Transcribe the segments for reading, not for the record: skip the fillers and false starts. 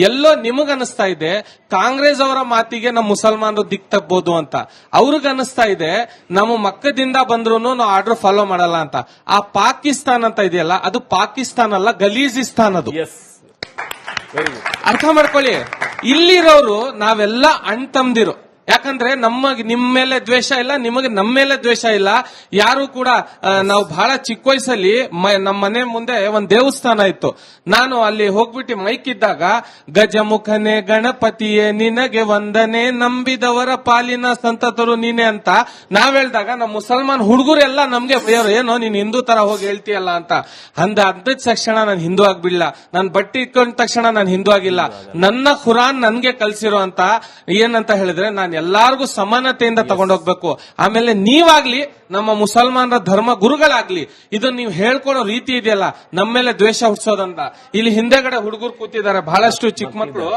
ಎಲ್ಲೋ ನಿಮಗನಿಸ್ತಾ ಇದೆ ಕಾಂಗ್ರೆಸ್ ಅವರ ಮಾತಿಗೆ ನಮ್ಮ ಮುಸಲ್ಮಾನರು ದಿಕ್ ತಪ್ಪಬಹುದು ಅಂತ, ಅವ್ರಿಗನಿಸ್ತಾ ಇದೆ ನಮ್ಮ ಮಕ್ಕದಿಂದ ಬಂದ್ರು ನಾವು ಆರ್ಡರ್ ಫಾಲೋ ಮಾಡಲ್ಲ ಅಂತ. ಆ ಪಾಕಿಸ್ತಾನ ಅಂತ ಇದೆಯಲ್ಲ, ಅದು ಪಾಕಿಸ್ತಾನ ಅಲ್ಲ, ಗಲೀಜಿಸ್ತಾನ್ ಅದು. ಅರ್ಥ ಮಾಡ್ಕೊಳ್ಳಿ. ಇಲ್ಲಿರೋರು ನಾವೆಲ್ಲ ಅಣ್ತಂದಿರು. ಯಾಕಂದ್ರೆ ನಿಮ್ಮ ಮೇಲೆ ದ್ವೇಷ ಇಲ್ಲ, ನಿಮಗೆ ನಮ್ಮ ಮೇಲೆ ದ್ವೇಷ ಇಲ್ಲ. ಯಾರು ಕೂಡ ನಾವು ಬಹಳ ಚಿಕ್ಕ ವಯಸ್ಸಲ್ಲಿ ನಮ್ಮ ಮನೆ ಮುಂದೆ ಒಂದ್ ದೇವಸ್ಥಾನ ಇತ್ತು. ನಾನು ಅಲ್ಲಿ ಹೋಗ್ಬಿಟ್ಟು ಮೈಕ್ ಇದ್ದಾಗ ಗಜಮುಖನೆ ಗಣಪತಿಯೇ ನಿನಗೆ ವಂದನೆ, ನಂಬಿದವರ ಪಾಲಿನ ಸಂತತರು ನೀನೆ ಅಂತ ನಾವ್ ಹೇಳ್ದಾಗ ನಮ್ಮ ಮುಸಲ್ಮಾನ್ ಹುಡುಗರೆಲ್ಲ ನಮ್ಗೆ ಬೈಯೋರು, ಏನೋ ನೀನ್ ಹಿಂದೂ ತರ ಹೋಗಿ ಹೇಳ್ತೀಯಲ್ಲ ಅಂತ. ಅಂದ ತಕ್ಷಣ ನಾನು ಹಿಂದೂ ಆಗ್ಬಿಡ್ಲ, ನಾನು ಬಟ್ಟೆ ಇಟ್ಕೊಂಡ ತಕ್ಷಣ ನಾನು ಹಿಂದೂ ಆಗಿಲ್ಲ. ನನ್ನ ಖುರಾನ್ ನನ್ಗೆ ಕಲ್ಸಿರೋ ಅಂತ ಏನಂತ ಹೇಳಿದ್ರೆ, ನಾನು ಎಲ್ಲಾರ್ಗು ಸಮಾನತೆಯಿಂದ ತಗೊಂಡೋಗ್ಬೇಕು. ಆಮೇಲೆ ನೀವಾಗ್ಲಿ ನಮ್ಮ ಮುಸಲ್ಮಾನರ ಧರ್ಮ ಗುರುಗಳಾಗ್ಲಿ ಇದನ್ನ ನೀವು ಹೇಳ್ಕೊಡೋ ರೀತಿ ಇದೆಯಲ್ಲ, ನಮ್ಮ ಮೇಲೆ ದ್ವೇಷ ಹುಡ್ಸೋದಂತ. ಇಲ್ಲಿ ಹಿಂದೆಗಡೆ ಹುಡುಗರು ಕೂತಿದ್ದಾರೆ, ಬಹಳಷ್ಟು ಚಿಕ್ಕ ಮಕ್ಕಳು.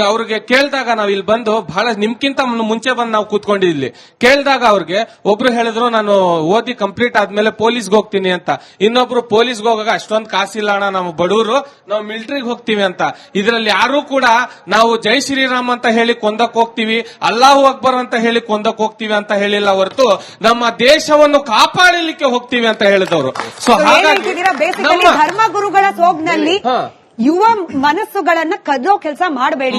ಅವ್ರಿಗೆ ಕೇಳಿದಾಗ ನಾವ್ ಇಲ್ಲಿ ಬಂದು ಬಹಳ ನಿಮ್ಗಿಂತ ಮುಂಚೆ ಬಂದು ನಾವು ಕೂತ್ಕೊಂಡಿದ್ವಿ. ಕೇಳಿದಾಗ ಅವ್ರಿಗೆ ಒಬ್ರು ಹೇಳಿದ್ರು ನಾನು ಓದಿ ಕಂಪ್ಲೀಟ್ ಆದ್ಮೇಲೆ ಪೊಲೀಸ್ಗೆ ಹೋಗ್ತೀನಿ ಅಂತ. ಇನ್ನೊಬ್ರು ಪೊಲೀಸ್ಗೆ ಹೋಗಾಗ ಅಷ್ಟೊಂದು ಕಾಸಿಲ್ಲ ಅಣ್ಣ, ನಾವು ಬಡವರು, ನಾವು ಮಿಲಿಟರಿಗೆ ಹೋಗ್ತೀವಿ ಅಂತ. ಇದರಲ್ಲಿ ಯಾರು ಕೂಡ ನಾವು ಜೈ ಶ್ರೀರಾಮ್ ಅಂತ ಹೇಳಿ ಕೊಂದಕ್ ಹೋಗ್ತೀವಿ, ಅಲ್ಲಾಹು ಅಕ್ಬರ್ ಅಂತ ಹೇಳಿ ಕೊಂದಕ್ ಹೋಗ್ತೀವಿ ಅಂತ ಹೇಳಿಲ್ಲ ಹೊರತು ನಮ್ಮ ದೇಶವನ್ನು ಕಾಪಾಡಲಿಕ್ಕೆ ಹೋಗ್ತೀವಿ ಅಂತ ಹೇಳಿದವರು. ಸೊ ಹಾಗಾಗಿ ಧರ್ಮ ಗುರುಗಳ ಸೋಗ್ನಲ್ಲಿ ಯುವ ಮನಸ್ಸುಗಳನ್ನ ಕದೋ ಕೆಲಸ ಮಾಡಬೇಡಿ.